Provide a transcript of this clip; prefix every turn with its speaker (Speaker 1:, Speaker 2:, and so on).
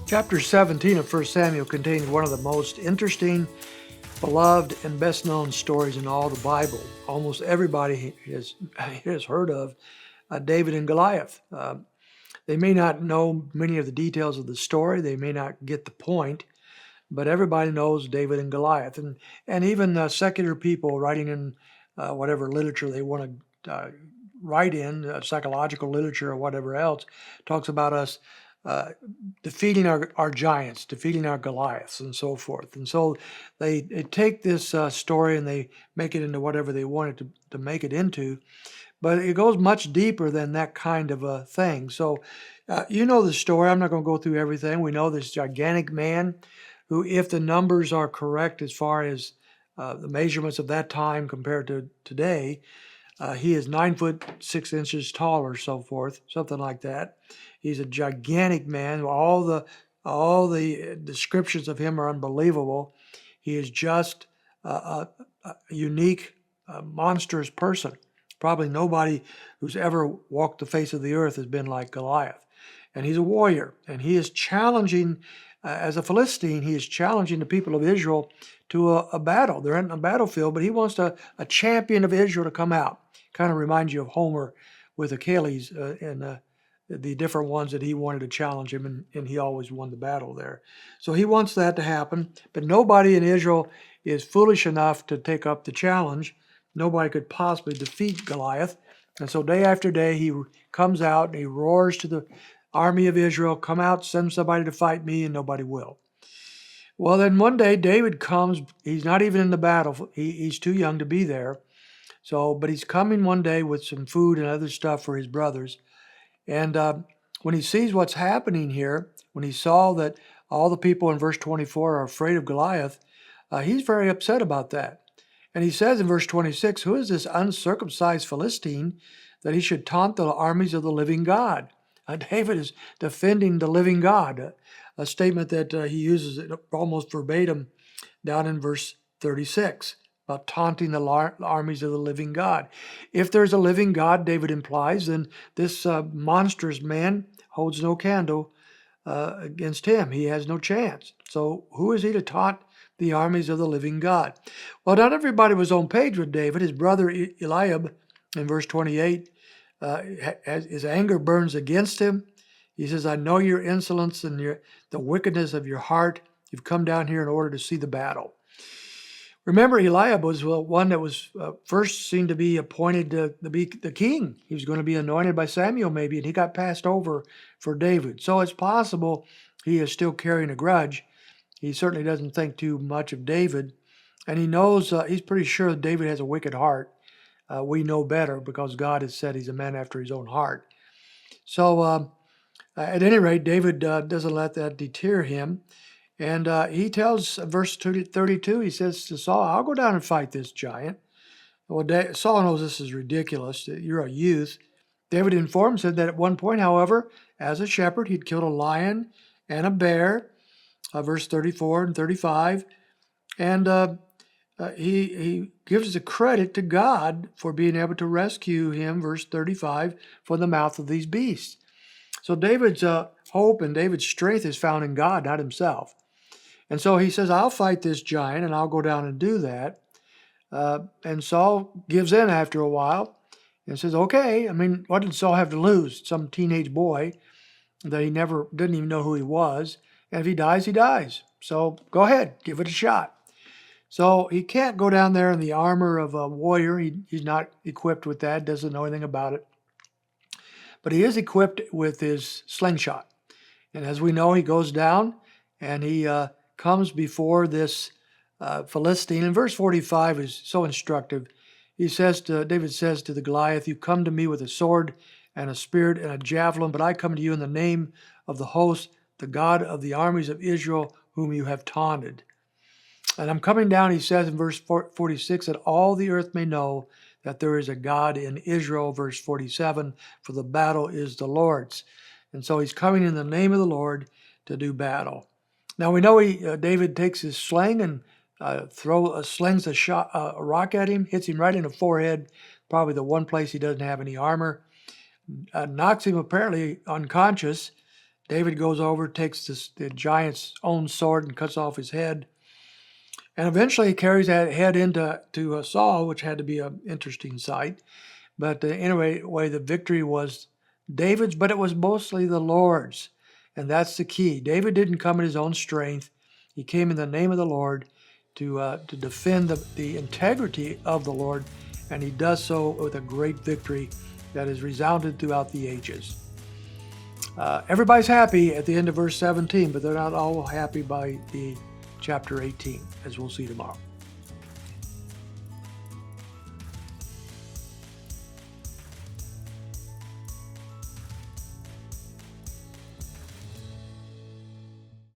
Speaker 1: Chapter 17 of 1 Samuel contains one of the most interesting, beloved, and best-known stories in all the Bible. Almost everybody has heard of David and Goliath. They may not know many of the details of the story. They may not get the point, but everybody knows David and Goliath. And even secular people writing in whatever literature they want to write in, psychological literature or whatever else, talks about us defeating our giants, defeating our Goliaths, and so forth. And so they take this story and they make it into whatever they want it to make it into. But it goes much deeper than that kind of a thing. So you know the story. I'm not going to go through everything. We know this gigantic man who, if the numbers are correct as far as the measurements of that time compared to today, he is 9 foot 6 inches tall or so forth, something like that. He's a gigantic man. All the descriptions of him are unbelievable. He is just a unique, monstrous person. Probably nobody who's ever walked the face of the earth has been like Goliath. And he's a warrior, and he is challenging, as a Philistine, he is challenging the people of Israel to a battle. They're in a battlefield, but he wants a champion of Israel to come out. Kind of reminds you of Homer with Achilles and the different ones that he wanted to challenge him, and he always won the battle there. So he wants that to happen, but nobody in Israel is foolish enough to take up the challenge. Nobody could possibly defeat Goliath. And so day after day, he comes out and he roars to the army of Israel, come out, send somebody to fight me, and nobody will. Well, then one day David comes. He's not even in the battle. He's too young to be there. But he's coming one day with some food and other stuff for his brothers. And when he sees what's happening here, when he saw that all the people in verse 24 are afraid of Goliath, he's very upset about that. And he says in verse 26, who is this uncircumcised Philistine that he should taunt the armies of the living God? David is defending the living God, a statement that he uses almost verbatim down in verse 36. About taunting the armies of the living God. If there's a living God, David implies, then this monstrous man holds no candle against him. He has no chance. So who is he to taunt the armies of the living God? Well, not everybody was on page with David. His brother Eliab, in verse 28, his anger burns against him. He says, I know your insolence and the wickedness of your heart. You've come down here in order to see the battle. Remember, Eliab was one that was first seen to be appointed to be the king. He was going to be anointed by Samuel maybe, and he got passed over for David. So it's possible he is still carrying a grudge. He certainly doesn't think too much of David, and he knows, he's pretty sure that David has a wicked heart. We know better because God has said he's a man after his own heart. So at any rate, David doesn't let that deter him. And he tells, verse 32, he says to Saul, I'll go down and fight this giant. Well, Saul knows this is ridiculous, that you're a youth. David informed, said that at one point, however, as a shepherd, he'd killed a lion and a bear, verse 34 and 35. And he gives the credit to God for being able to rescue him, verse 35, from the mouth of these beasts. So David's hope and David's strength is found in God, not himself. And so he says, I'll fight this giant, and I'll go down and do that. And Saul gives in after a while and says, okay. I mean, what did Saul have to lose? Some teenage boy that he didn't even know who he was. And if he dies, he dies. So go ahead, give it a shot. So he can't go down there in the armor of a warrior. He's not equipped with that, doesn't know anything about it. But he is equipped with his slingshot. And as we know, he goes down and he comes before this Philistine. And verse 45 is so instructive. David says to the Goliath, you come to me with a sword and a spear and a javelin, but I come to you in the name of the host, the God of the armies of Israel, whom you have taunted. And I'm coming down, he says in verse 46, that all the earth may know that there is a God in Israel, verse 47, for the battle is the Lord's. And so he's coming in the name of the Lord to do battle. Now we know David takes his sling and slings a rock at him, hits him right in the forehead, probably the one place he doesn't have any armor, knocks him apparently unconscious, David goes over, takes the giant's own sword and cuts off his head. And eventually he carries that head into Saul, which had to be an interesting sight. But anyway, the victory was David's, but it was mostly the Lord's. And that's the key. David didn't come in his own strength. He came in the name of the Lord to defend the integrity of the Lord. And he does so with a great victory that has resounded throughout the ages. Everybody's happy at the end of verse 17, but they're not all happy by the chapter 18, as we'll see tomorrow.